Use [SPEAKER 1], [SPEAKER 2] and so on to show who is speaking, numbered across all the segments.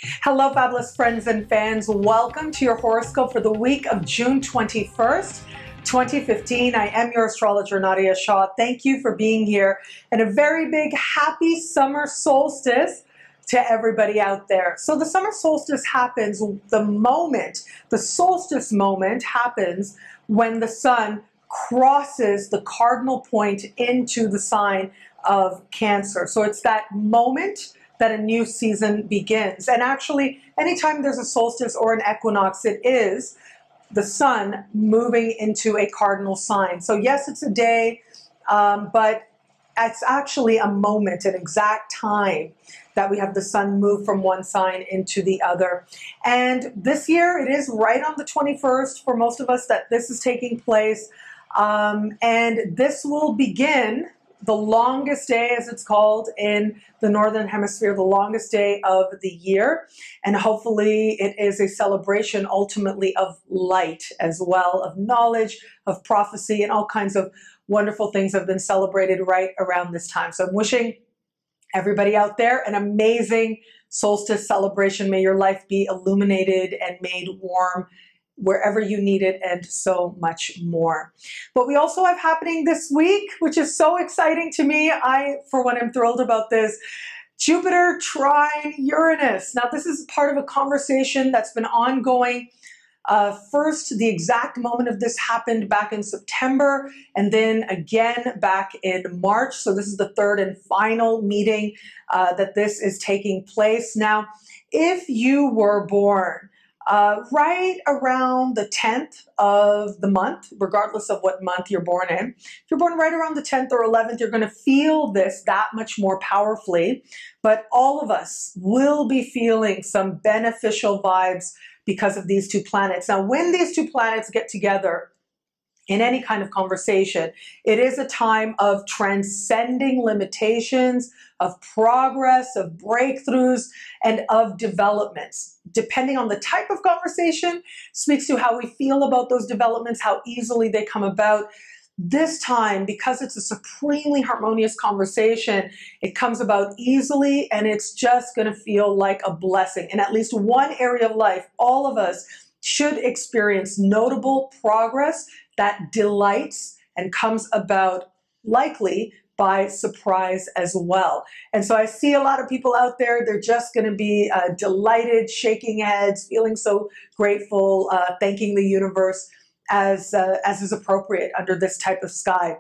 [SPEAKER 1] Hello, fabulous friends and fans. Welcome to your horoscope for the week of June 21st, 2015. I am your astrologer, Nadiya Shah. Thank you for being here, and a very big happy summer solstice to everybody out there. So the summer solstice happens the solstice moment happens when the sun crosses the cardinal point into the sign of Cancer. So it's that moment that a new season begins. And actually, anytime there's a solstice or an equinox, it is the sun moving into a cardinal sign. So yes, it's a day, but it's actually a moment, an exact time that we have the sun move from one sign into the other. And this year, it is right on the 21st for most of us that this is taking place. And this will begin the longest day, as it's called in the Northern Hemisphere, the longest day of the year. And hopefully it is a celebration ultimately of light as well, of knowledge, of prophecy, and all kinds of wonderful things have been celebrated right around this time. So I'm wishing everybody out there an amazing solstice celebration. May your life be illuminated and made warm wherever you need it, and so much more. But we also have happening this week, which is so exciting to me. I, for one, am thrilled about this. Jupiter trine Uranus. Now, this is part of a conversation that's been ongoing. First, the exact moment of this happened back in September, and then again back in March. So this is the third and final meeting that this is taking place. Now, if you were born right around the 10th of the month, regardless of what month you're born in. If you're born right around the 10th or 11th, you're going to feel this that much more powerfully. But all of us will be feeling some beneficial vibes because of these two planets. Now, when these two planets get together in any kind of conversation, it is a time of transcending limitations, of progress, of breakthroughs, and of developments. Depending on the type of conversation, speaks to how we feel about those developments, how easily they come about. This time, because it's a supremely harmonious conversation, it comes about easily, and it's just going to feel like a blessing. In at least one area of life, all of us should experience notable progress that delights and comes about likely by surprise as well. And so I see a lot of people out there, they're just going to be delighted, shaking heads, feeling so grateful, thanking the universe as is appropriate under this type of sky.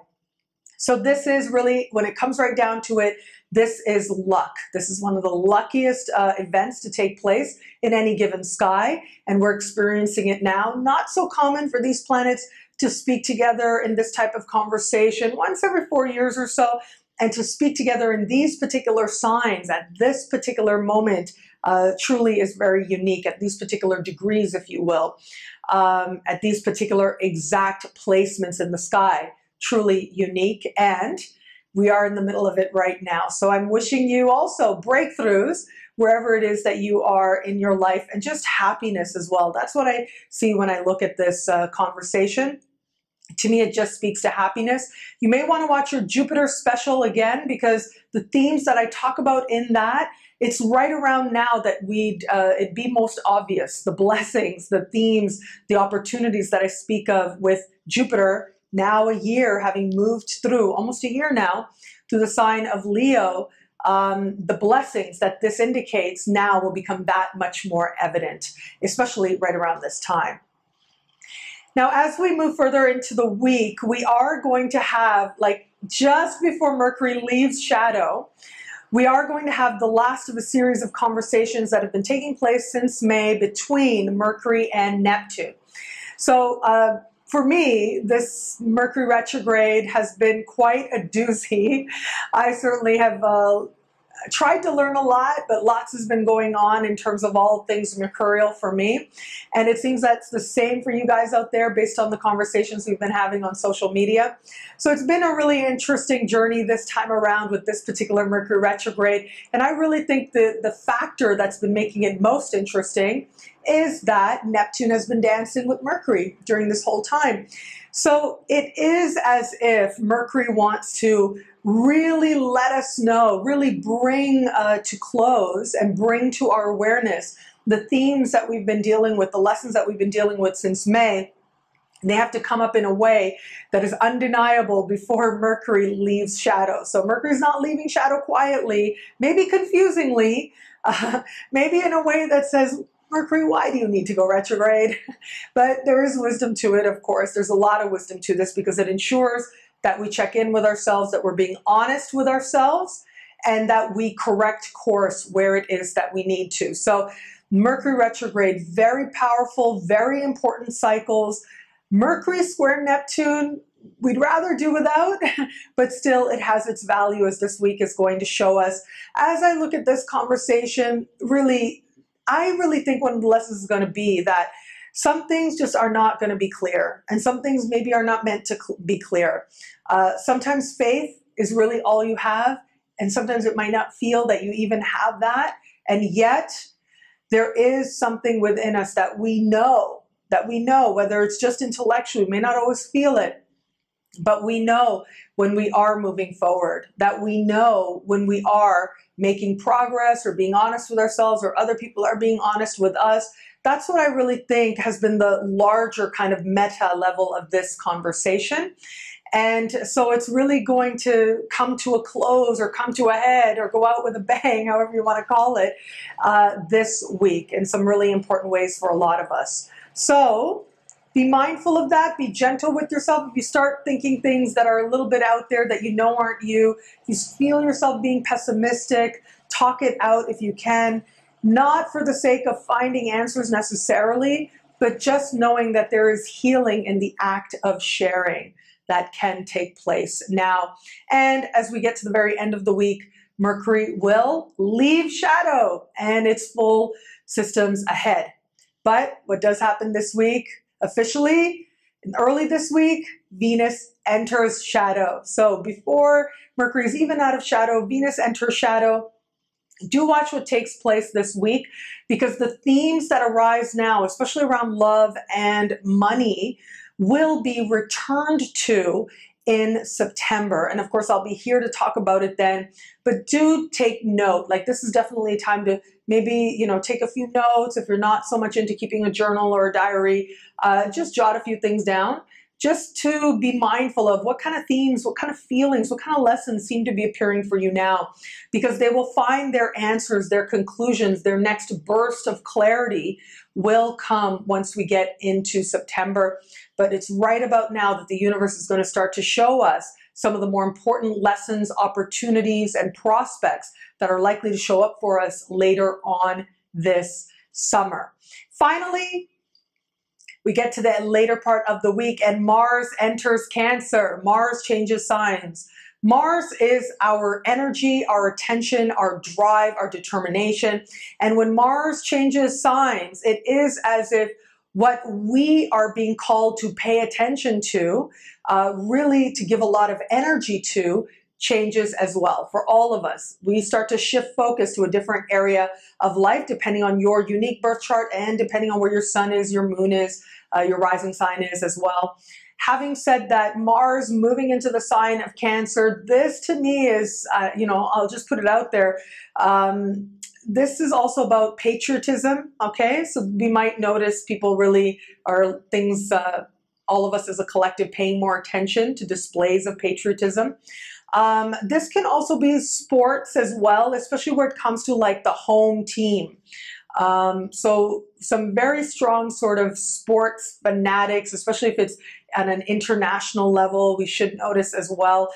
[SPEAKER 1] So this is really, when it comes right down to it, this is luck. This is one of the luckiest events to take place in any given sky, and we're experiencing it now. Not so common for these planets to speak together in this type of conversation once every 4 years or so, and to speak together in these particular signs at this particular moment truly is very unique, at these particular degrees, if you will, at these particular exact placements in the sky, truly unique. And we are in the middle of it right now. So I'm wishing you also breakthroughs wherever it is that you are in your life, and just happiness as well. That's what I see when I look at this conversation. To me, it just speaks to happiness. You may want to watch your Jupiter special again, because the themes that I talk about in that, it's right around now that it'd be most obvious. The blessings, the themes, the opportunities that I speak of with Jupiter, now a year, having moved through, almost a year now, through the sign of Leo, the blessings that this indicates now will become that much more evident, especially right around this time. Now, as we move further into the week, we are going to have, like just before Mercury leaves shadow, we are going to have the last of a series of conversations that have been taking place since May between Mercury and Neptune. So for me, this Mercury retrograde has been quite a doozy. I certainly have tried to learn a lot, but lots has been going on in terms of all things mercurial for me. And it seems that's the same for you guys out there based on the conversations we've been having on social media. So it's been a really interesting journey this time around with this particular Mercury retrograde. And I really think the factor that's been making it most interesting is that Neptune has been dancing with Mercury during this whole time. So it is as if Mercury wants to really let us know, really bring to close and bring to our awareness the themes that we've been dealing with, the lessons that we've been dealing with since May. They have to come up in a way that is undeniable before Mercury leaves shadow. So Mercury's not leaving shadow quietly, maybe confusingly, maybe in a way that says, Mercury, why do you need to go retrograde? But there is wisdom to it, of course. There's a lot of wisdom to this because it ensures that we check in with ourselves, that we're being honest with ourselves, and that we correct course where it is that we need to. So Mercury retrograde, very powerful, very important cycles. Mercury square Neptune, we'd rather do without, but still it has its value, as this week is going to show us. As I look at this conversation, I really think one of the lessons is going to be that some things just are not going to be clear, and some things maybe are not meant to be clear. Sometimes faith is really all you have, and sometimes it might not feel that you even have that, and yet there is something within us that we know, whether it's just intellectually, we may not always feel it, but we know when we are moving forward, that we know when we are making progress or being honest with ourselves, or other people are being honest with us. That's what I really think has been the larger kind of meta level of this conversation. And so it's really going to come to a close, or come to a head, or go out with a bang, however you want to call it, this week in some really important ways for a lot of us. So be mindful of that. Be gentle with yourself. If you start thinking things that are a little bit out there that you know aren't you, if you feel yourself being pessimistic, talk it out if you can. Not for the sake of finding answers necessarily, but just knowing that there is healing in the act of sharing that can take place now. And as we get to the very end of the week, Mercury will leave shadow and its full systems ahead. But what does happen this week, officially, and early this week, Venus enters shadow. So before Mercury is even out of shadow, Venus enters shadow. Do watch what takes place this week, because the themes that arise now, especially around love and money, will be returned to in September. And of course, I'll be here to talk about it then, but do take note. Like, this is definitely a time to maybe, take a few notes. If you're not so much into keeping a journal or a diary, just jot a few things down, just to be mindful of what kind of themes, what kind of feelings, what kind of lessons seem to be appearing for you now, because they will find their answers, their conclusions, their next burst of clarity will come once we get into September. But it's right about now that the universe is going to start to show us some of the more important lessons, opportunities, and prospects that are likely to show up for us later on this summer. Finally, we get to the later part of the week and Mars enters Cancer. Mars changes signs. Mars is our energy, our attention, our drive, our determination. And when Mars changes signs, it is as if what we are being called to pay attention to, really to give a lot of energy to, changes as well for all of us. We start to shift focus to a different area of life depending on your unique birth chart and depending on where your sun is, your moon is, your rising sign is as well. Having said that, Mars moving into the sign of Cancer, this to me is, I'll just put it out there. This is also about patriotism, okay? So we might notice people really are things, all of us as a collective paying more attention to displays of patriotism. This can also be sports as well, especially where it comes to like the home team. So some very strong sort of sports fanatics, especially if it's at an international level, we should notice as well.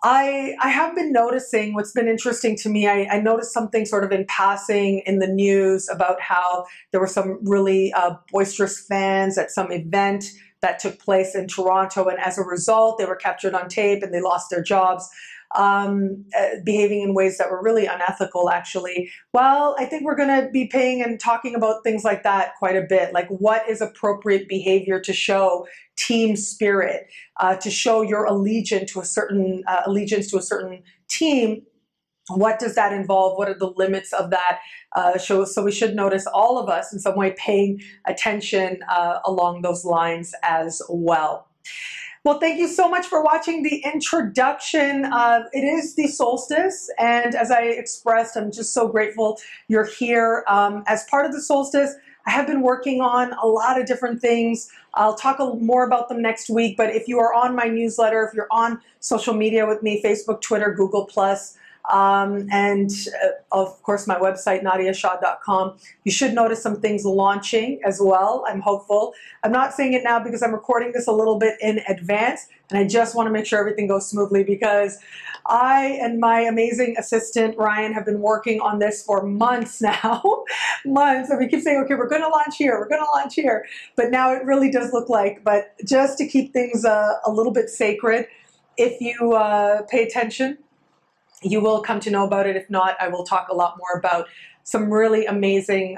[SPEAKER 1] I have been noticing what's been interesting to me. I noticed something sort of in passing in the news about how there were some really boisterous fans at some event that took place in Toronto, and as a result, they were captured on tape and they lost their jobs, behaving in ways that were really unethical, actually. Well, I think we're going to be paying and talking about things like that quite a bit, like what is appropriate behavior to show team spirit, to show your allegiance to a certain team. What does that involve? What are the limits of that? So we should notice, all of us in some way, paying attention along those lines as well. Well, thank you so much for watching the introduction. It is the solstice, and as I expressed, I'm just so grateful you're here. As part of the solstice, I have been working on a lot of different things. I'll talk more about them next week, but if you are on my newsletter, if you're on social media with me, Facebook, Twitter, Google+, and of course my website, NadiyaShah.com, you should notice some things launching as well. I'm hopeful. I'm not saying it now because I'm recording this a little bit in advance, and I just want to make sure everything goes smoothly because I and my amazing assistant Ryan have been working on this for months now. Months, and we keep saying, okay, we're going to launch here, we're going to launch here, but now it really does look like. But just to keep things a little bit sacred, if you pay attention, you will come to know about it. If not, I will talk a lot more about some really amazing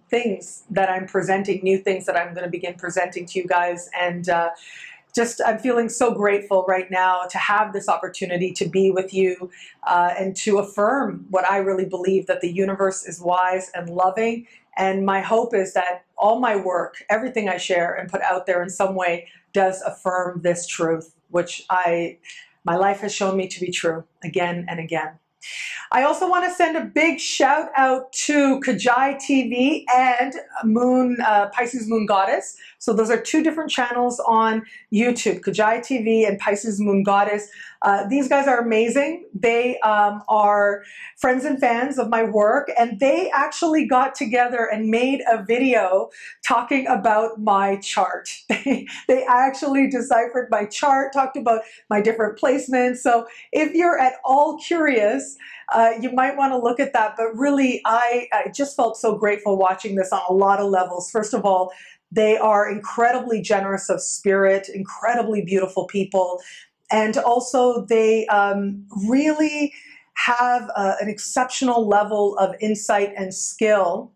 [SPEAKER 1] things that I'm presenting, new things that I'm going to begin presenting to you guys. And I'm feeling so grateful right now to have this opportunity to be with you and to affirm what I really believe, that the universe is wise and loving. And my hope is that all my work, everything I share and put out there in some way does affirm this truth, which my life has shown me to be true again and again. I also want to send a big shout out to Kjieh TV and Pisces Moon Goddess. So those are two different channels on YouTube, Kjieh TV and Pisces Moon Goddess. These guys are amazing. They are friends and fans of my work, and they actually got together and made a video talking about my chart. They actually deciphered my chart, talked about my different placements. So if you're at all curious, you might want to look at that. But really, I just felt so grateful watching this on a lot of levels. First of all, they are incredibly generous of spirit, incredibly beautiful people. And also they really have an exceptional level of insight and skill,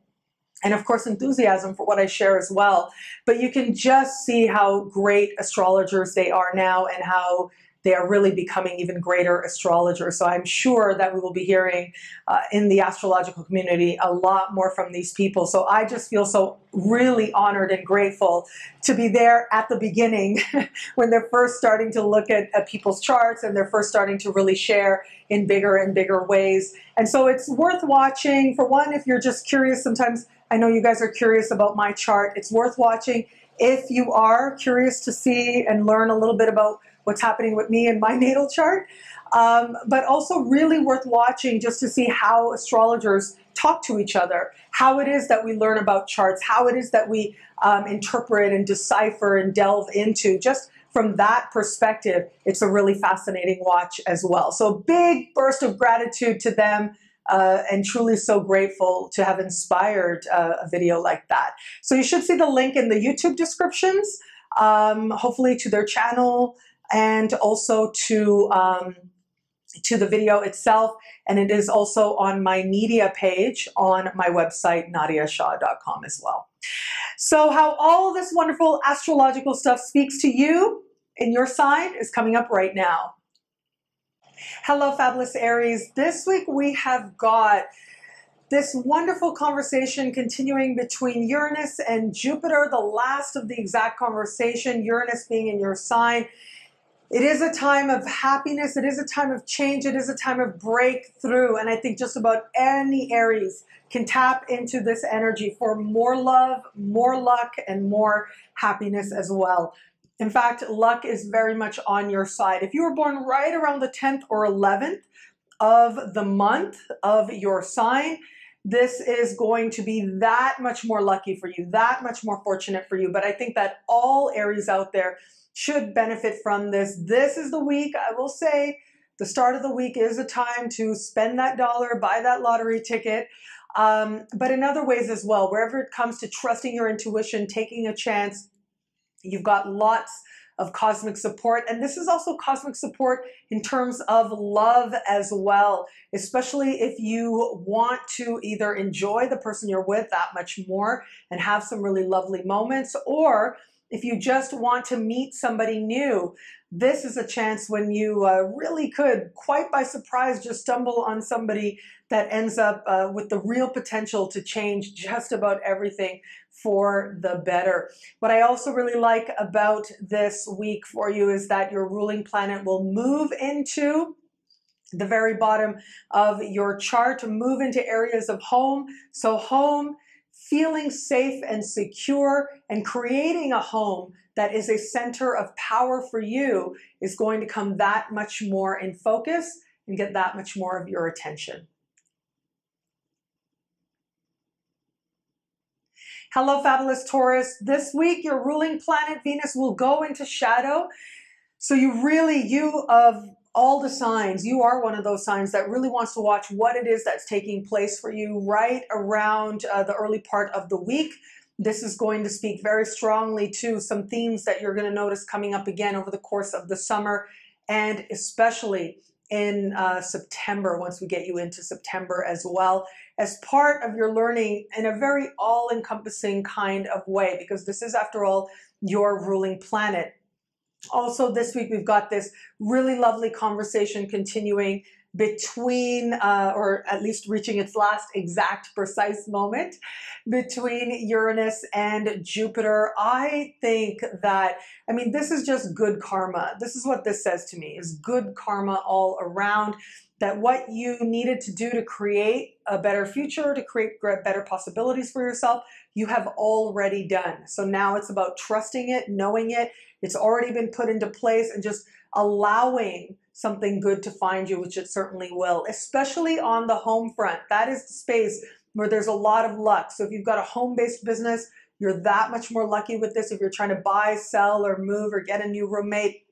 [SPEAKER 1] and of course enthusiasm for what I share as well. But you can just see how great astrologers they are now and how they are really becoming even greater astrologers. So I'm sure that we will be hearing in the astrological community a lot more from these people. So I just feel so really honored and grateful to be there at the beginning when they're first starting to look at people's charts and they're first starting to really share in bigger and bigger ways. And so it's worth watching. For one, if you're just curious, sometimes I know you guys are curious about my chart. It's worth watching if you are curious to see and learn a little bit about what's happening with me and my natal chart, but also really worth watching just to see how astrologers talk to each other, how it is that we learn about charts, how it is that we interpret and decipher and delve into. Just from that perspective, it's a really fascinating watch as well. So big burst of gratitude to them. And truly so grateful to have inspired a video like that. So you should see the link in the YouTube descriptions, hopefully to their channel, and also to the video itself. And it is also on my media page on my website, NadiyaShah.com as well. So how all this wonderful astrological stuff speaks to you in your sign is coming up right now. Hello, fabulous Aries. This week we have got this wonderful conversation continuing between Uranus and Jupiter, the last of the exact conversation, Uranus being in your sign. It is a time of happiness. It is a time of change. It is a time of breakthrough. And I think just about any Aries can tap into this energy for more love, more luck, and more happiness as well. In fact, luck is very much on your side. If you were born right around the 10th or 11th of the month of your sign, this is going to be that much more lucky for you, that much more fortunate for you. But I think that all Aries out there should benefit from this. This is the week, I will say, the start of the week is a time to spend that dollar, buy that lottery ticket, but in other ways as well, wherever it comes to trusting your intuition, taking a chance, you've got lots of cosmic support. And this is also cosmic support in terms of love as well, especially if you want to either enjoy the person you're with that much more and have some really lovely moments, or if you just want to meet somebody new, this is a chance when you really could, quite by surprise, just stumble on somebody that ends up with the real potential to change just about everything for the better. What I also really like about this week for you is that your ruling planet will move into the very bottom of your chart, to move into areas of home. So home, feeling safe and secure, and creating a home that is a center of power for you is going to come that much more in focus and get that much more of your attention. Hello, fabulous Taurus. This week, your ruling planet Venus will go into shadow. So you of all the signs, you are one of those signs that really wants to watch what it is that's taking place for you right around the early part of the week. This is going to speak very strongly to some themes that you're going to notice coming up again over the course of the summer, and especially in September, once we get you into September as well, as part of your learning in a very all-encompassing kind of way, because this is, after all, your ruling planet. Also, this week we've got this really lovely conversation continuing between, or at least reaching its last exact precise moment, between Uranus and Jupiter. I think that, I mean, this is just good karma. This is what this says to me, is good karma all around. That what you needed to do to create a better future, to create better possibilities for yourself, you have already done. So now it's about trusting it, knowing it. It's already been put into place, and just allowing something good to find you, which it certainly will, especially on the home front. That is the space where there's a lot of luck. So if you've got a home-based business, you're that much more lucky with this. If you're trying to buy, sell, or move, or get a new roommate,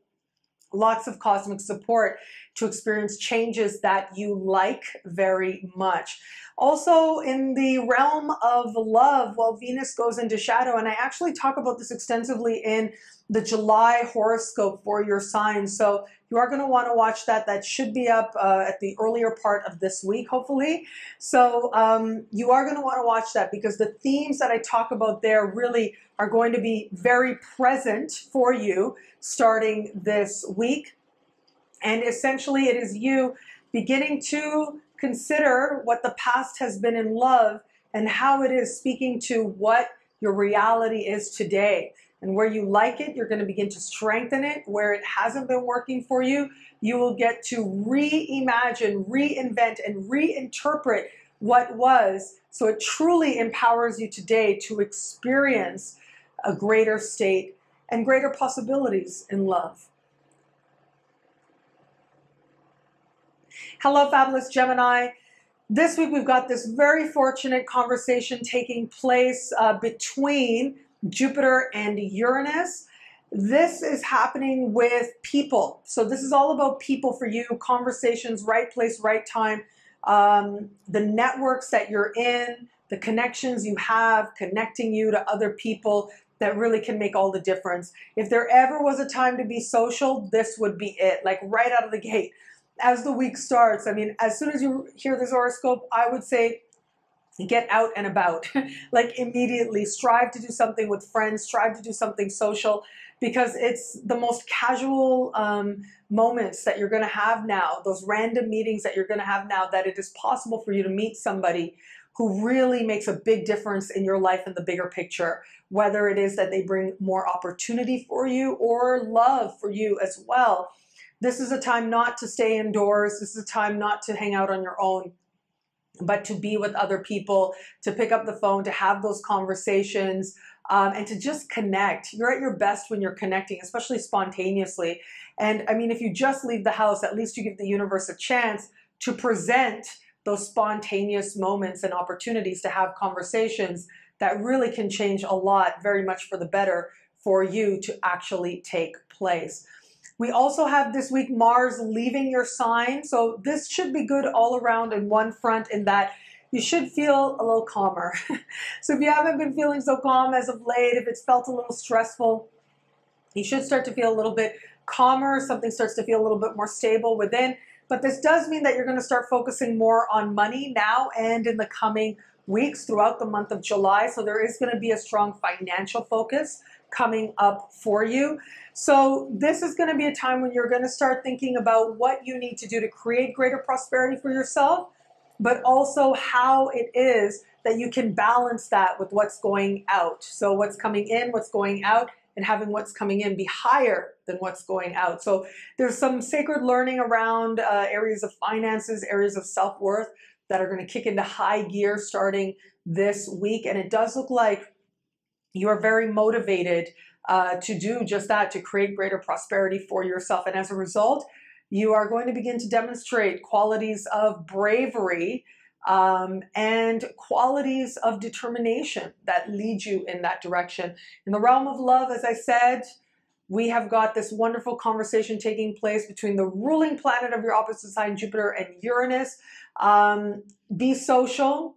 [SPEAKER 1] lots of cosmic support to experience changes that you like very much. Also, in the realm of love, well, Venus goes into shadow, and I actually talk about this extensively in the July horoscope for your sign. So you are going to want to watch that. That should be up at the earlier part of this week, hopefully. So you are going to want to watch that, because the themes that I talk about there really are going to be very present for you starting this week. And essentially it is you beginning to consider what the past has been in love and how it is speaking to what your reality is today. And where you like it, you're going to begin to strengthen it. Where it hasn't been working for you, you will get to reimagine, reinvent, and reinterpret what was, so it truly empowers you today to experience a greater state and greater possibilities in love. Hello, fabulous Gemini. This week we've got this very fortunate conversation taking place between Jupiter and Uranus. This is happening with people. So this is all about people for you, conversations, right place, right time, the networks that you're in, the connections you have, connecting you to other people that really can make all the difference. If there ever was a time to be social, this would be it, like right out of the gate. As the week starts, I mean, as soon as you hear this horoscope, I would say get out and about, like immediately. Strive to do something with friends, strive to do something social, because it's the most casual moments that you're going to have now, those random meetings that you're going to have now, that it is possible for you to meet somebody who really makes a big difference in your life in the bigger picture, whether it is that they bring more opportunity for you or love for you as well. This is a time not to stay indoors. This is a time not to hang out on your own, but to be with other people, to pick up the phone, to have those conversations, and to just connect. You're at your best when you're connecting, especially spontaneously. And I mean, if you just leave the house, at least you give the universe a chance to present those spontaneous moments and opportunities to have conversations that really can change a lot, very much for the better, for you to actually take place. We also have this week Mars leaving your sign. So this should be good all around in one front, in that you should feel a little calmer. So if you haven't been feeling so calm as of late, if it's felt a little stressful, you should start to feel a little bit calmer. Something starts to feel a little bit more stable within. But this does mean that you're going to start focusing more on money now and in the coming weeks throughout the month of July. So there is going to be a strong financial focus coming up for you. So this is going to be a time when you're going to start thinking about what you need to do to create greater prosperity for yourself, but also how it is that you can balance that with what's going out. So what's coming in, what's going out, and having what's coming in be higher than what's going out. So there's some sacred learning around areas of finances, areas of self-worth that are going to kick into high gear starting this week. And it does look like you are very motivated to do just that, to create greater prosperity for yourself. And as a result, you are going to begin to demonstrate qualities of bravery and qualities of determination that lead you in that direction. In the realm of love, as I said, we have got this wonderful conversation taking place between the ruling planet of your opposite sign, Jupiter, and Uranus. Be social.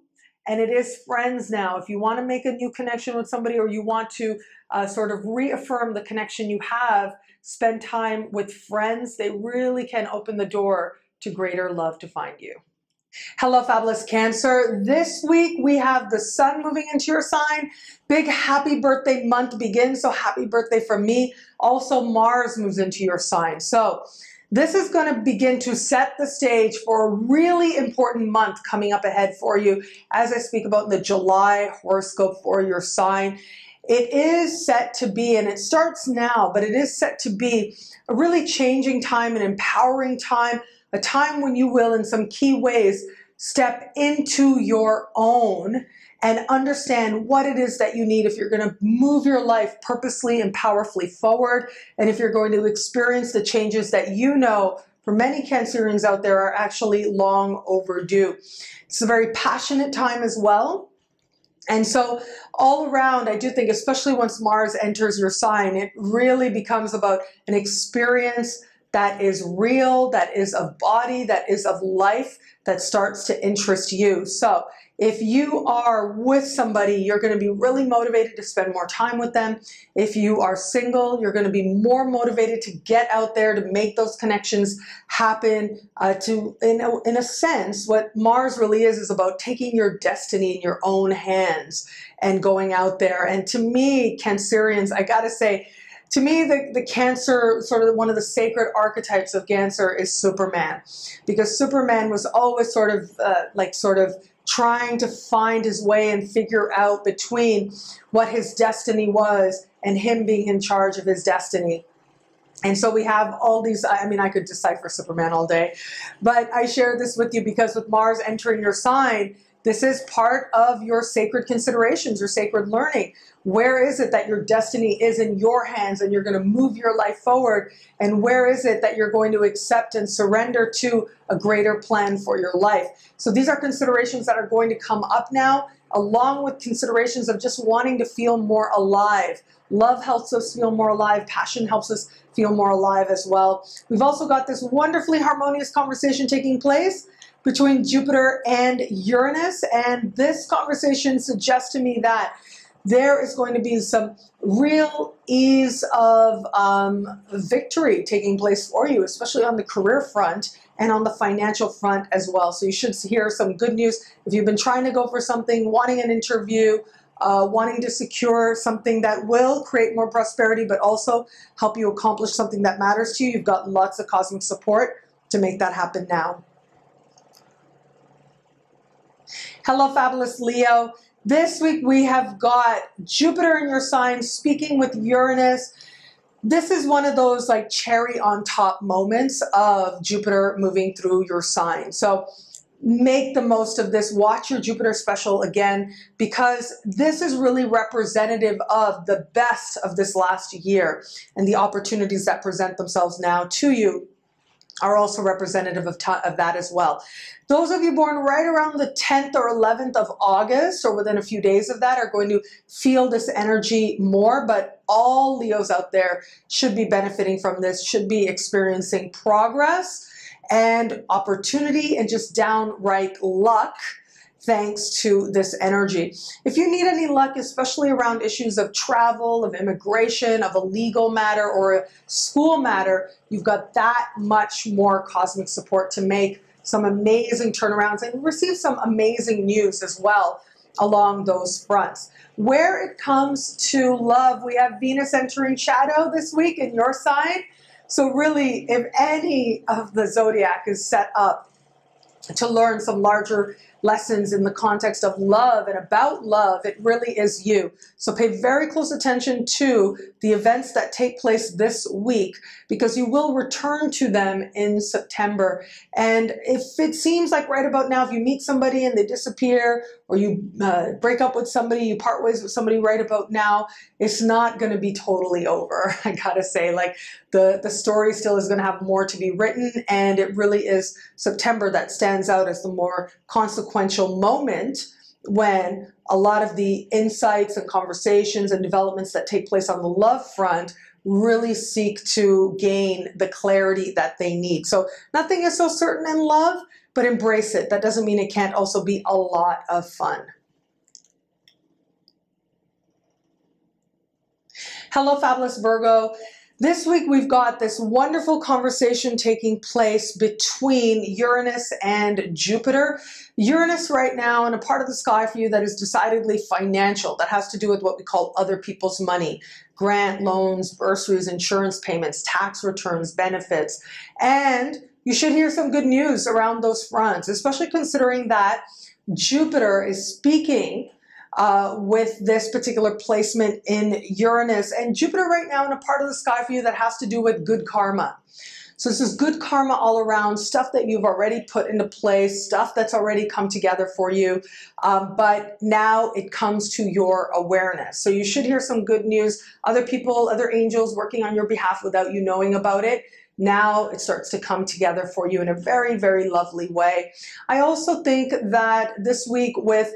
[SPEAKER 1] And it is friends now. If you want to make a new connection with somebody, or you want to sort of reaffirm the connection you have, spend time with friends. They really can open the door to greater love to find you. Hello, fabulous Cancer. This week we have the sun moving into your sign. Big happy birthday month begins, so happy birthday from me. Also, Mars moves into your sign. So this is going to begin to set the stage for a really important month coming up ahead for you, as I speak about in the July horoscope for your sign. It is set to be, and it starts now, but it is set to be a really changing time, an empowering time, a time when you will, in some key ways, step into your own and understand what it is that you need if you're going to move your life purposely and powerfully forward, and if you're going to experience the changes that you know for many Cancerians out there are actually long overdue. It's a very passionate time as well. And so all around, I do think, especially once Mars enters your sign, it really becomes about an experience that is real, that is of body, that is of life, that starts to interest you. So if you are with somebody, you're going to be really motivated to spend more time with them. If you are single, you're going to be more motivated to get out there, to make those connections happen. In a sense, what Mars really is about taking your destiny in your own hands and going out there. And to me, Cancerians, I got to say, to me, the Cancer, sort of one of the sacred archetypes of Cancer is Superman, because Superman was always sort of trying to find his way and figure out between what his destiny was and him being in charge of his destiny. And so we have all these, I mean, I could decipher Superman all day, but I share this with you because with Mars entering your sign, this is part of your sacred considerations, your sacred learning. Where is it that your destiny is in your hands and you're going to move your life forward? And where is it that you're going to accept and surrender to a greater plan for your life? So these are considerations that are going to come up now, along with considerations of just wanting to feel more alive. Love helps us feel more alive. Passion helps us feel more alive as well. We've also got this wonderfully harmonious conversation taking place between Jupiter and Uranus. And this conversation suggests to me that there is going to be some real ease of victory taking place for you, especially on the career front and on the financial front as well. So you should hear some good news. If you've been trying to go for something, wanting an interview, wanting to secure something that will create more prosperity, but also help you accomplish something that matters to you, you've got lots of cosmic support to make that happen now. Hello, fabulous Leo. This week we have got Jupiter in your sign speaking with Uranus. This is one of those like cherry on top moments of Jupiter moving through your sign. So make the most of this. Watch your Jupiter special again, because this is really representative of the best of this last year, and the opportunities that present themselves now to you are also representative of that as well. Those of you born right around the 10th or 11th of August, or within a few days of that, are going to feel this energy more, but all Leos out there should be benefiting from this, should be experiencing progress and opportunity and just downright luck thanks to this energy. If you need any luck, especially around issues of travel, of immigration, of a legal matter or a school matter, you've got that much more cosmic support to make some amazing turnarounds and receive some amazing news as well along those fronts. Where it comes to love, we have Venus entering shadow this week in your sign. So really, if any of the zodiac is set up to learn some larger lessons in the context of love and about love, it really is you. So pay very close attention to the events that take place this week, because you will return to them in September. And if it seems like right about now, if you meet somebody and they disappear, or you break up with somebody, you part ways with somebody right about now, it's not going to be totally over. I gotta say, like, the story still is going to have more to be written, and it really is September that stands out as the more consequential moment, when a lot of the insights and conversations and developments that take place on the love front really seek to gain the clarity that they need. So nothing is so certain in love, but embrace it. That doesn't mean it can't also be a lot of fun. Hello, fabulous Virgo. This week we've got this wonderful conversation taking place between Uranus and Jupiter. Uranus right now in a part of the sky for you that is decidedly financial, that has to do with what we call other people's money, grant, loans, bursaries, insurance payments, tax returns, benefits. And you should hear some good news around those fronts, especially considering that Jupiter is speaking with this particular placement in Uranus. And Jupiter right now in a part of the sky for you that has to do with good karma. So this is good karma all around, stuff that you've already put into place, stuff that's already come together for you, but now it comes to your awareness. So you should hear some good news, other people, other angels working on your behalf without you knowing about it. Now it starts to come together for you in a very, very lovely way. I also think that this week with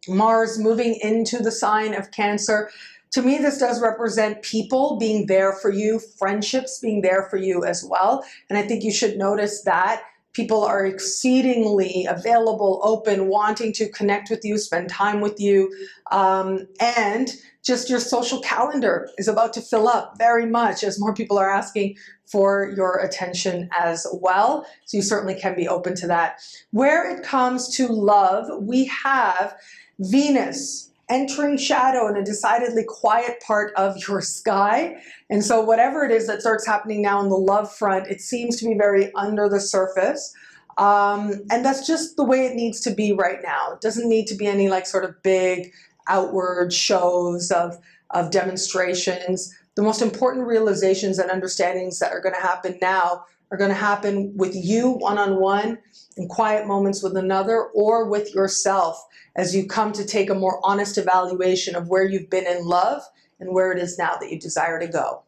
[SPEAKER 1] Mars moving into the sign of Cancer, to me, this does represent people being there for you, friendships being there for you as well. And I think you should notice that people are exceedingly available, open, wanting to connect with you, spend time with you. And just your social calendar is about to fill up very much as more people are asking for your attention as well. So you certainly can be open to that. Where it comes to love, we have Venus entering shadow in a decidedly quiet part of your sky. And so whatever it is that starts happening now on the love front, it seems to be very under the surface. And that's just the way it needs to be right now. It doesn't need to be any like sort of big outward shows of demonstrations. The most important realizations and understandings that are going to happen now are going to happen with you one-on-one, in quiet moments with another, or with yourself as you come to take a more honest evaluation of where you've been in love and where it is now that you desire to go.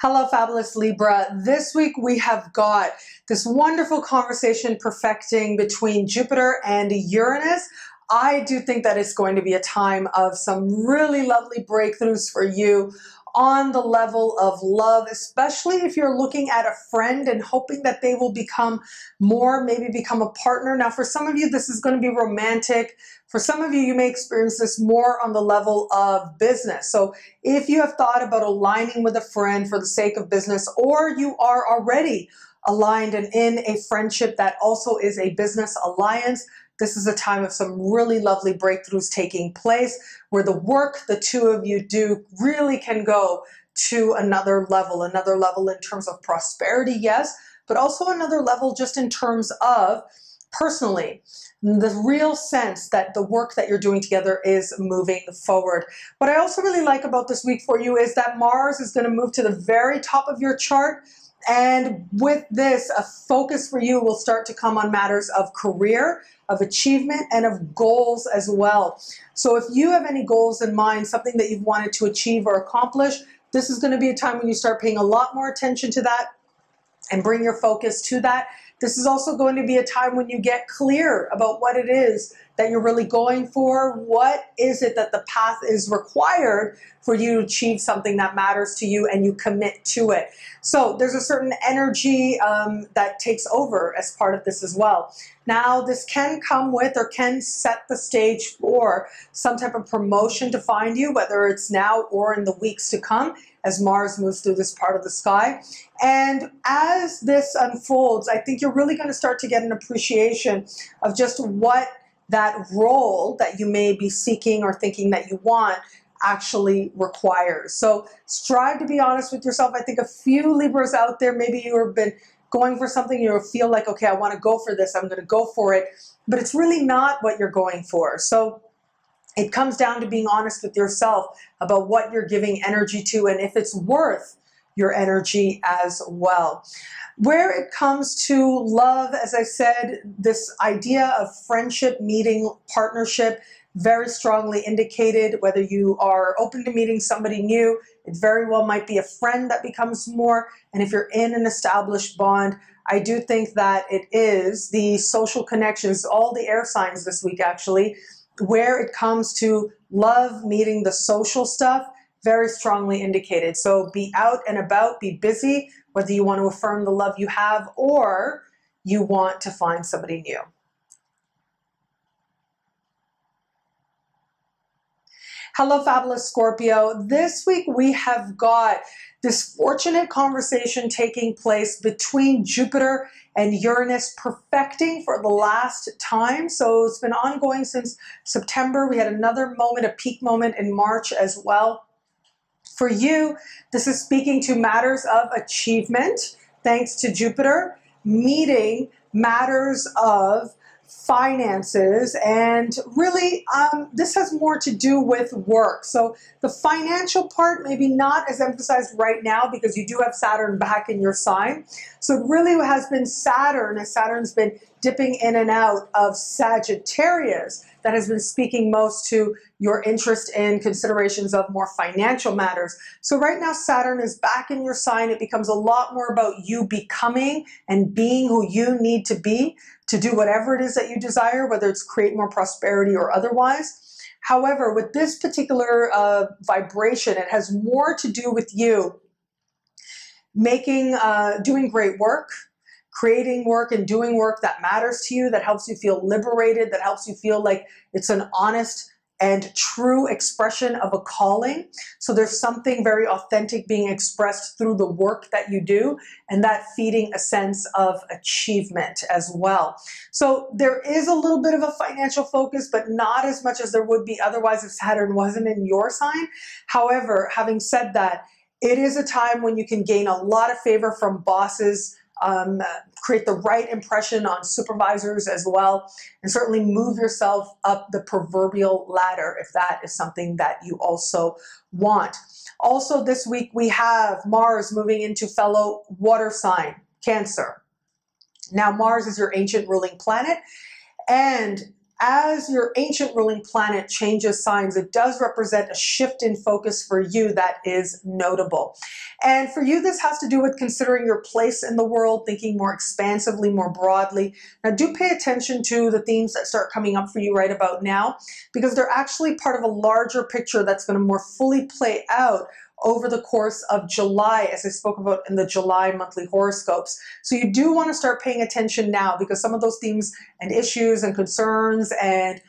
[SPEAKER 1] Hello, fabulous Libra. This week we have got this wonderful conversation perfecting between Jupiter and Uranus. I do think that it's going to be a time of some really lovely breakthroughs for you on the level of love, especially if you're looking at a friend and hoping that they will become more, maybe become a partner. Now, for some of you, this is going to be romantic. For some of you, you may experience this more on the level of business. So if you have thought about aligning with a friend for the sake of business, or you are already aligned and in a friendship that also is a business alliance, this is a time of some really lovely breakthroughs taking place where the work the two of you do really can go to another level in terms of prosperity, yes, but also another level just in terms of personally, the real sense that the work that you're doing together is moving forward. What I also really like about this week for you is that Mars is going to move to the very top of your chart. And with this, a focus for you will start to come on matters of career, of achievement, and of goals as well. So if you have any goals in mind, something that you've wanted to achieve or accomplish, this is going to be a time when you start paying a lot more attention to that and bring your focus to that. This is also going to be a time when you get clear about what it is that you're really going for. What is it that the path is required for you to achieve something that matters to you, and you commit to it. So there's a certain energy that takes over as part of this as well. Now, this can come with or can set the stage for some type of promotion to find you, whether it's now or in the weeks to come as Mars moves through this part of the sky. And as this unfolds, I think you're really going to start to get an appreciation of just what that role that you may be seeking or thinking that you want actually requires. So strive to be honest with yourself. I think a few Libras out there, maybe you have been going for something, you feel like, okay, I want to go for this, I'm going to go for it, but it's really not what you're going for. So it comes down to being honest with yourself about what you're giving energy to and if it's worth your energy as well. Where it comes to love, as I said, this idea of friendship, meeting, partnership, very strongly indicated. Whether you are open to meeting somebody new, it very well might be a friend that becomes more. And if you're in an established bond, I do think that it is the social connections, all the air signs this week actually, where it comes to love, meeting, the social stuff, very strongly indicated. So be out and about, be busy, whether you want to affirm the love you have or you want to find somebody new. Hello, fabulous Scorpio. This week we have got this fortunate conversation taking place between Jupiter and Uranus perfecting for the last time. So it's been ongoing since September. We had another moment, a peak moment in March as well. For you, this is speaking to matters of achievement, thanks to Jupiter, meeting matters of finances, and really this has more to do with work. So the financial part maybe not as emphasized right now because you do have Saturn back in your sign. So it really has been Saturn, as Saturn's been dipping in and out of Sagittarius, that has been speaking most to your interest in considerations of more financial matters. So right now Saturn is back in your sign. It becomes a lot more about you becoming and being who you need to be to do whatever it is that you desire, whether it's create more prosperity or otherwise. However, with this particular vibration, it has more to do with you making, doing great work, creating work and doing work that matters to you, that helps you feel liberated, that helps you feel like it's an honest and true expression of a calling. So there's something very authentic being expressed through the work that you do, and that feeding a sense of achievement as well. So there is a little bit of a financial focus, but not as much as there would be otherwise if Saturn wasn't in your sign. However, having said that, it is a time when you can gain a lot of favor from bosses, create the right impression on supervisors as well, and certainly move yourself up the proverbial ladder if that is something that you also want. Also this week we have Mars moving into fellow water sign, Cancer. Now Mars is your ancient ruling planet, and as your ancient ruling planet changes signs, it does represent a shift in focus for you that is notable. And for you, this has to do with considering your place in the world, thinking more expansively, more broadly. Now, do pay attention to the themes that start coming up for you right about now, because they're actually part of a larger picture that's going to more fully play out over the course of July, as I spoke about in the July monthly horoscopes. So you do want to start paying attention now, because some of those themes and issues and concerns and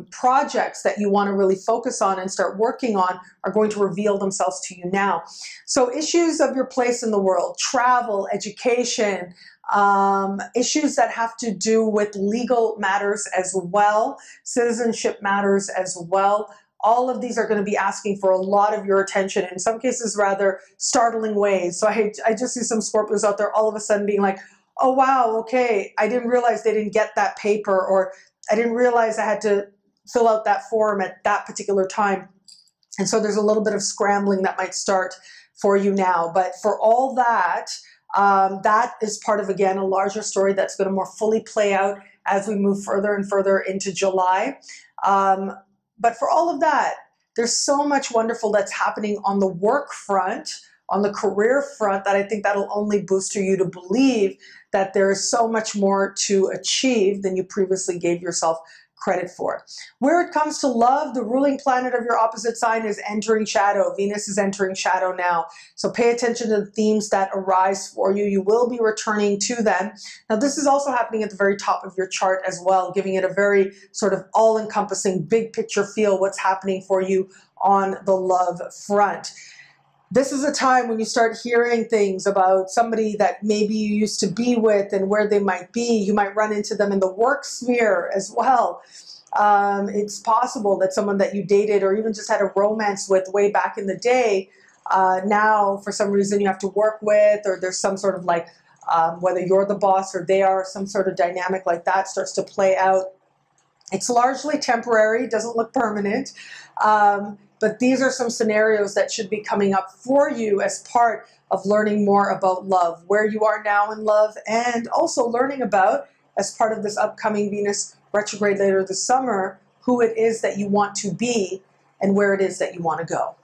[SPEAKER 1] projects that you want to really focus on and start working on are going to reveal themselves to you now. So issues of your place in the world, travel, education, issues that have to do with legal matters as well, citizenship matters as well. All of these are going to be asking for a lot of your attention, in some cases rather startling ways. So I just see some Scorpios out there all of a sudden being like, oh wow, okay, I didn't realize they didn't get that paper, or I didn't realize I had to fill out that form at that particular time. And so there's a little bit of scrambling that might start for you now. But for all that, that is part of, again, a larger story that's going to more fully play out as we move further and further into July. But for all of that, there's so much wonderful that's happening on the work front, on the career front, that I think that'll only booster you to believe that there is so much more to achieve than you previously gave yourself credit for. Where it comes to love, the ruling planet of your opposite sign is entering shadow. Venus is entering shadow now. So pay attention to the themes that arise for you. You will be returning to them. Now this is also happening at the very top of your chart as well, giving it a very sort of all-encompassing big picture feel what's happening for you on the love front. This is a time when you start hearing things about somebody that maybe you used to be with and where they might be. You might run into them in the work sphere as well. It's possible that someone that you dated or even just had a romance with way back in the day, now for some reason you have to work with, or there's some sort of like, whether you're the boss or they are, some sort of dynamic like that starts to play out. It's largely temporary, doesn't look permanent. But these are some scenarios that should be coming up for you as part of learning more about love, where you are now in love, and also learning about, as part of this upcoming Venus retrograde later this summer, who it is that you want to be and where it is that you want to go.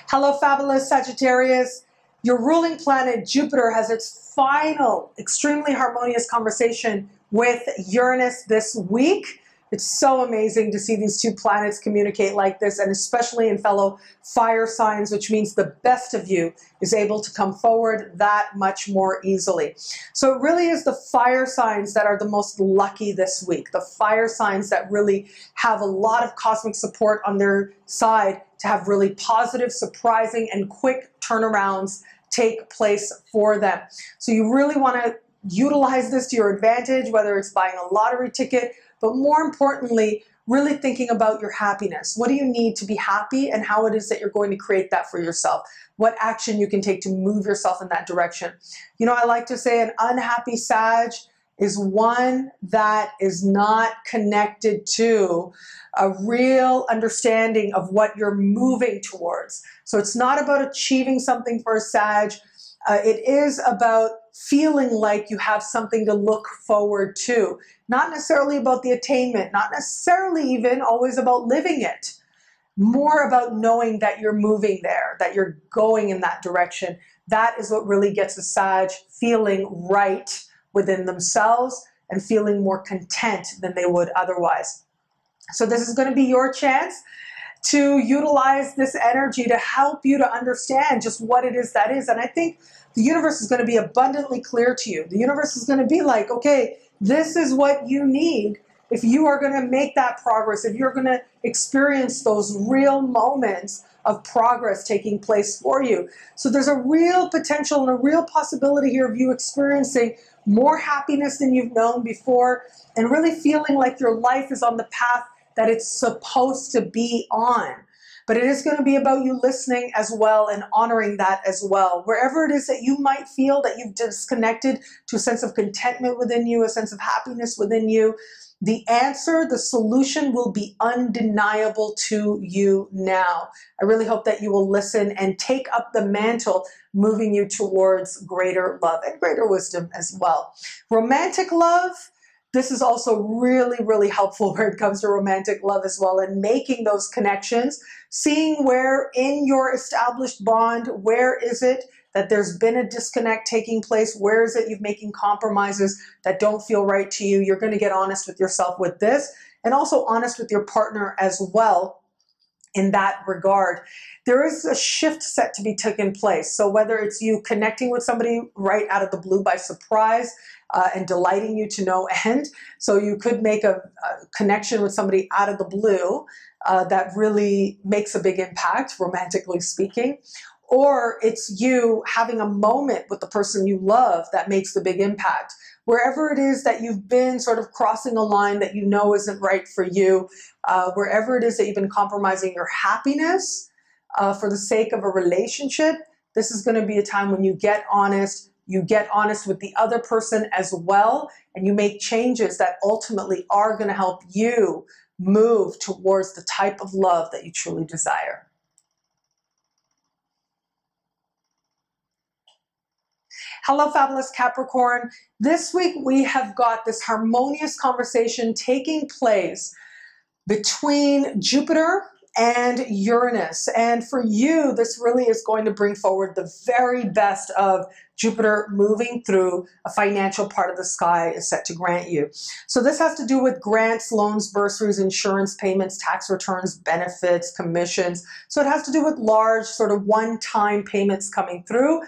[SPEAKER 1] Hello, fabulous Sagittarius. Your ruling planet, Jupiter, has its final, extremely harmonious conversation with Uranus this week. It's so amazing to see these two planets communicate like this, and especially in fellow fire signs, which means the best of you is able to come forward that much more easily. So it really is the fire signs that are the most lucky this week, the fire signs that really have a lot of cosmic support on their side to have really positive, surprising, and quick turnarounds take place for them. So you really want to utilize this to your advantage, whether it's buying a lottery ticket, but more importantly, really thinking about your happiness. What do you need to be happy, and how it is that you're going to create that for yourself? What action you can take to move yourself in that direction. You know, I like to say an unhappy Sag is one that is not connected to a real understanding of what you're moving towards. So it's not about achieving something for a Sag. It is about feeling like you have something to look forward to. Not necessarily about the attainment, not necessarily even always about living it. More about knowing that you're moving there, that you're going in that direction. That is what really gets a Sag feeling right within themselves and feeling more content than they would otherwise. So this is going to be your chance to utilize this energy to help you to understand just what it is that is. And I think the universe is going to be abundantly clear to you. The universe is going to be like, okay, this is what you need if you are going to make that progress, if you're going to experience those real moments of progress taking place for you. So there's a real potential and a real possibility here of you experiencing more happiness than you've known before, and really feeling like your life is on the path that it's supposed to be on. But it is going to be about you listening as well and honoring that as well. Wherever it is that you might feel that you've disconnected to a sense of contentment within you, a sense of happiness within you, the answer, the solution will be undeniable to you now. I really hope that you will listen and take up the mantle, moving you towards greater love and greater wisdom as well. Romantic love. This is also really, really helpful where it comes to romantic love as well, and making those connections, seeing where in your established bond, where is it that there's been a disconnect taking place? Where is it you're making compromises that don't feel right to you? You're going to get honest with yourself with this, and also honest with your partner as well in that regard. There is a shift set to be taken place. So whether it's you connecting with somebody right out of the blue by surprise, and delighting you to no end. So you could make a connection with somebody out of the blue that really makes a big impact, romantically speaking. Or it's you having a moment with the person you love that makes the big impact. Wherever it is that you've been sort of crossing a line that you know isn't right for you, wherever it is that you've been compromising your happiness for the sake of a relationship, this is going to be a time when you get honest. You get honest with the other person as well, and you make changes that ultimately are going to help you move towards the type of love that you truly desire. Hello, fabulous Capricorn. This week we have got this harmonious conversation taking place between Jupiter and Uranus. And for you, this really is going to bring forward the very best of Jupiter moving through a financial part of the sky is set to grant you. So this has to do with grants, loans, bursaries, insurance payments, tax returns, benefits, commissions. So it has to do with large sort of one-time payments coming through.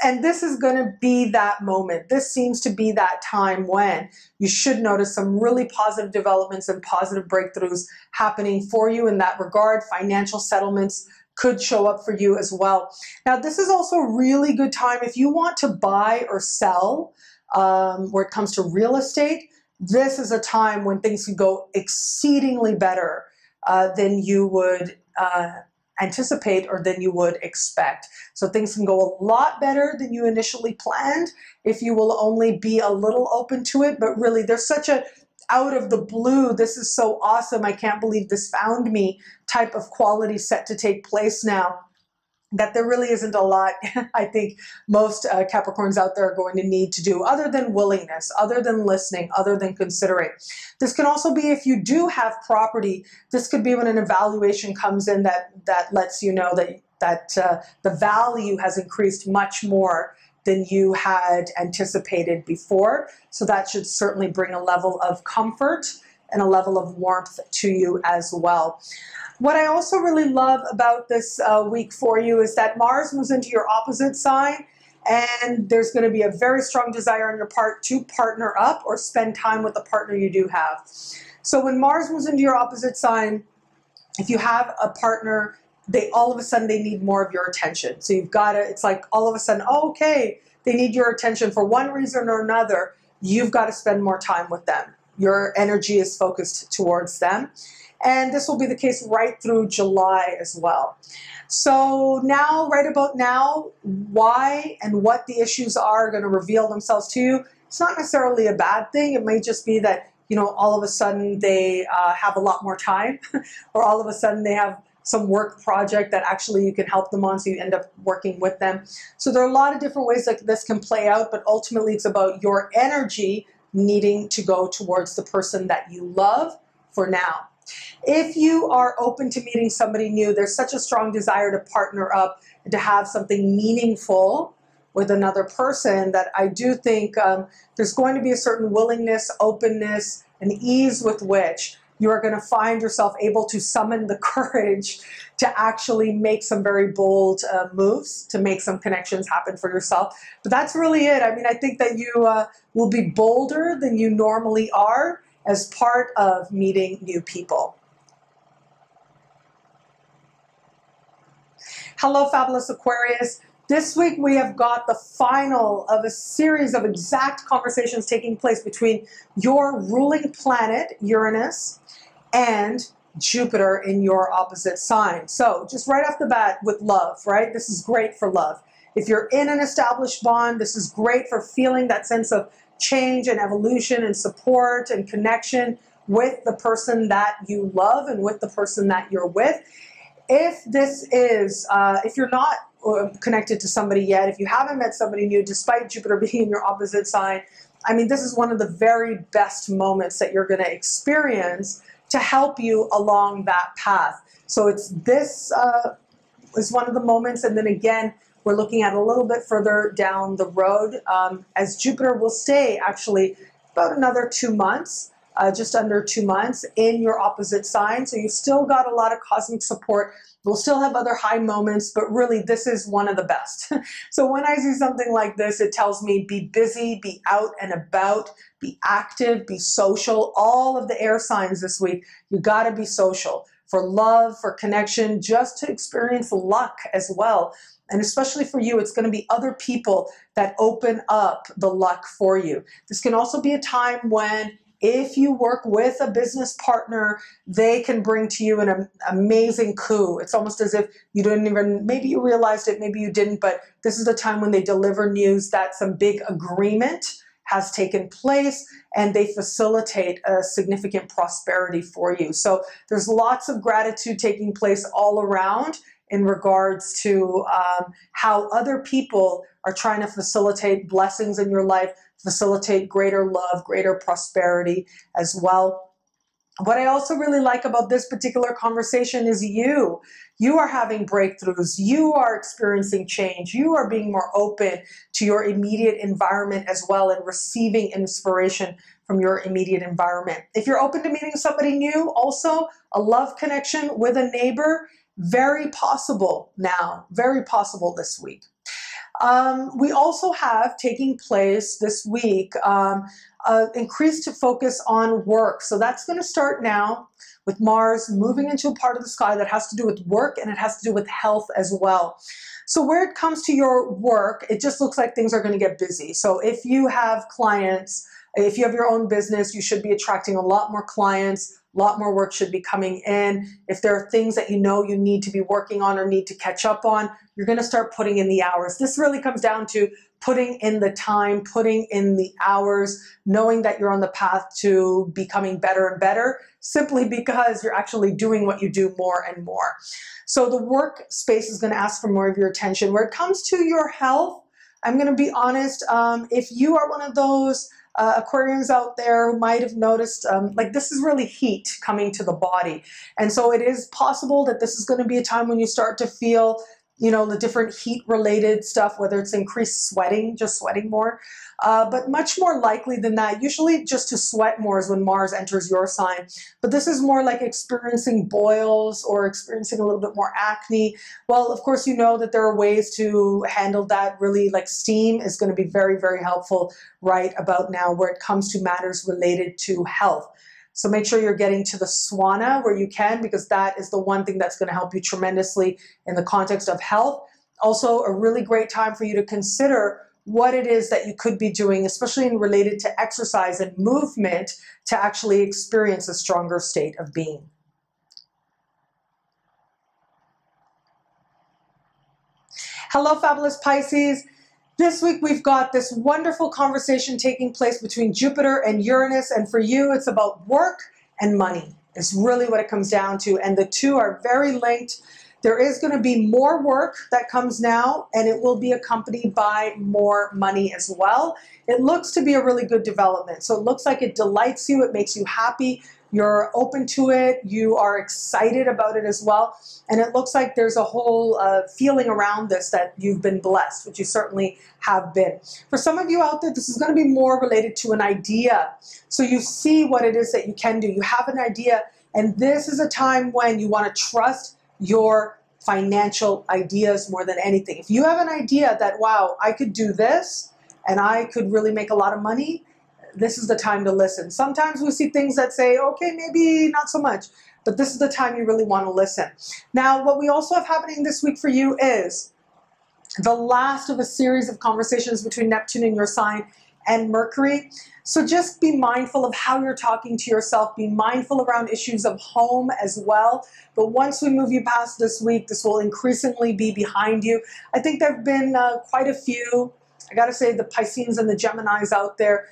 [SPEAKER 1] And this is going to be that moment. This seems to be that time when you should notice some really positive developments and positive breakthroughs happening for you in that regard. Financial settlements could show up for you as well. Now, this is also a really good time if you want to buy or sell where it comes to real estate. This is a time when things can go exceedingly better than you would anticipate or than you would expect. So things can go a lot better than you initially planned if you will only be a little open to it. But really, there's such a out of the blue, this is so awesome, I can't believe this found me type of quality set to take place now, that there really isn't a lot I think most Capricorns out there are going to need to do other than willingness, other than listening, other than considering. This can also be if you do have property. This could be when an evaluation comes in that lets you know that the value has increased much more than you had anticipated before. So that should certainly bring a level of comfort and a level of warmth to you as well. What I also really love about this week for you is that Mars moves into your opposite sign, and there's going to be a very strong desire on your part to partner up or spend time with the partner you do have. So when Mars moves into your opposite sign, if you have a partner, all of a sudden they need more of your attention. So you've got to, it's like all of a sudden, oh, okay, they need your attention for one reason or another. You've got to spend more time with them. Your energy is focused towards them. And this will be the case right through July as well. So now, right about now, why and what the issues are going to reveal themselves to you. It's not necessarily a bad thing. It may just be that, you know, all of a sudden they have a lot more time, or all of a sudden they have some work project that actually you can help them on, so you end up working with them. So there are a lot of different ways that this can play out, but ultimately it's about your energy needing to go towards the person that you love for now. If you are open to meeting somebody new, there's such a strong desire to partner up and to have something meaningful with another person that I do think there's going to be a certain willingness, openness, and ease with which you are going to find yourself able to summon the courage to actually make some very bold moves, to make some connections happen for yourself. But that's really it. I mean, I think that you will be bolder than you normally are as part of meeting new people. Hello, fabulous Aquarius. This week we have got the final of a series of exact conversations taking place between your ruling planet, Uranus, and Jupiter in your opposite sign. So just right off the bat with love, right? This is great for love. If you're in an established bond, this is great for feeling that sense of change and evolution and support and connection with the person that you love and with the person that you're with. If this is, if you're not connected to somebody yet, if you haven't met somebody new, despite Jupiter being in your opposite sign, I mean, this is one of the very best moments that you're going to experience to help you along that path. So it's this is one of the moments, and then again, we're looking at a little bit further down the road as Jupiter will stay actually about another 2 months, just under 2 months in your opposite sign. So you've still got a lot of cosmic support. We'll still have other high moments, but really this is one of the best. So when I see something like this, it tells me be busy, be out and about, be active, be social. All of the air signs this week, you got to be social for love, for connection, just to experience luck as well. And especially for you, it's going to be other people that open up the luck for you. This can also be a time when, if you work with a business partner, they can bring to you an amazing coup. It's almost as if you didn't even, maybe you realized it, maybe you didn't, but this is the time when they deliver news that some big agreement has taken place and they facilitate a significant prosperity for you. So there's lots of gratitude taking place all around in regards to how other people are trying to facilitate blessings in your life, facilitate greater love, greater prosperity as well. What I also really like about this particular conversation is you. You are having breakthroughs. You are experiencing change. You are being more open to your immediate environment as well and receiving inspiration from your immediate environment. If you're open to meeting somebody new, also a love connection with a neighbor, very possible now, very possible this week. We also have taking place this week increased focus on work. So that's going to start now with Mars moving into a part of the sky that has to do with work, and it has to do with health as well. So where it comes to your work, it just looks like things are going to get busy. So if you have clients, if you have your own business, you should be attracting a lot more clients. A lot more work should be coming in. If there are things that you know you need to be working on or need to catch up on, you're going to start putting in the hours. This really comes down to putting in the time, putting in the hours, knowing that you're on the path to becoming better and better, simply because you're actually doing what you do more and more. So the work space is going to ask for more of your attention. Where it comes to your health, I'm going to be honest, if you are one of those Aquarians out there who might have noticed, like this is really heat coming to the body. And so it is possible that this is going to be a time when you start to feel, you know, the different heat related stuff, whether it's increased sweating, just sweating more, but much more likely than that, usually just to sweat more is when Mars enters your sign. But this is more like experiencing boils or experiencing a little bit more acne. Well, of course, you know that there are ways to handle that. Really, like steam is going to be very, very helpful right about now where it comes to matters related to health. So make sure you're getting to the sauna where you can, because that is the one thing that's going to help you tremendously in the context of health. Also, a really great time for you to consider what it is that you could be doing, especially in related to exercise and movement, to actually experience a stronger state of being. Hello, fabulous Pisces. This week we've got this wonderful conversation taking place between Jupiter and Uranus, and for you it's about work and money. It's really what it comes down to, and the two are very linked. There is going to be more work that comes now, and it will be accompanied by more money as well. It looks to be a really good development. So it looks like it delights you, it makes you happy, you're open to it, you are excited about it as well. And it looks like there's a whole feeling around this that you've been blessed, which you certainly have been. For some of you out there, this is going to be more related to an idea. So you see what it is that you can do. You have an idea, and this is a time when you want to trust your financial ideas more than anything. If you have an idea that, wow, I could do this and I could really make a lot of money, this is the time to listen. Sometimes we see things that say, okay, maybe not so much, but this is the time you really want to listen. Now, what we also have happening this week for you is the last of a series of conversations between Neptune in your sign and Mercury. So just be mindful of how you're talking to yourself. Be mindful around issues of home as well. But once we move you past this week, this will increasingly be behind you. I think there have been quite a few, I got to say, the Pisceans and the Geminis out there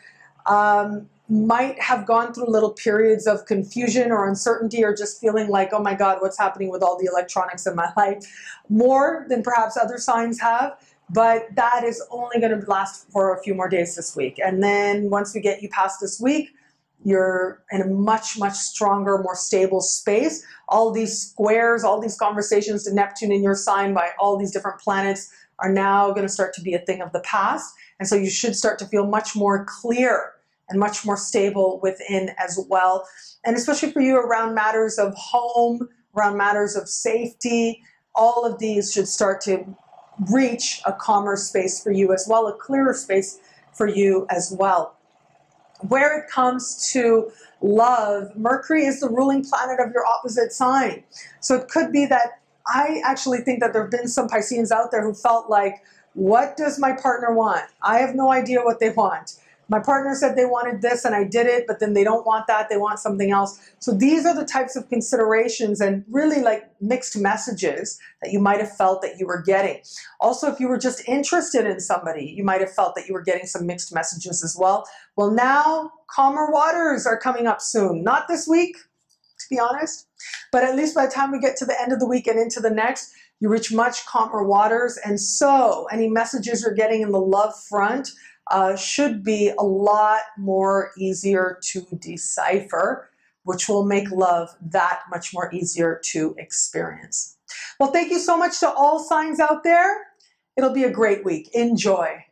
[SPEAKER 1] might have gone through little periods of confusion or uncertainty, or just feeling like, oh my God, what's happening with all the electronics in my life? More than perhaps other signs have, but that is only going to last for a few more days this week. And then once we get you past this week, you're in a much, much stronger, more stable space. All these squares, all these conversations to Neptune in your sign by all these different planets are now going to start to be a thing of the past. And so you should start to feel much more clear and much more stable within as well. And especially for you around matters of home, around matters of safety, all of these should start to reach a calmer space for you as well, a clearer space for you as well. Where it comes to love, Mercury is the ruling planet of your opposite sign. So it could be that I actually think that there have been some Pisceans out there who felt like, what does my partner want? I have no idea what they want. My partner said they wanted this and I did it, but then they don't want that, they want something else. So these are the types of considerations and really like mixed messages that you might have felt that you were getting. Also, if you were just interested in somebody, you might have felt that you were getting some mixed messages as well. Well, now calmer waters are coming up soon. Not this week, to be honest, but at least by the time we get to the end of the week and into the next, you reach much calmer waters. And so any messages you're getting in the love front should be a lot more easier to decipher, which will make love that much more easier to experience. Well, thank you so much to all signs out there. It'll be a great week. Enjoy.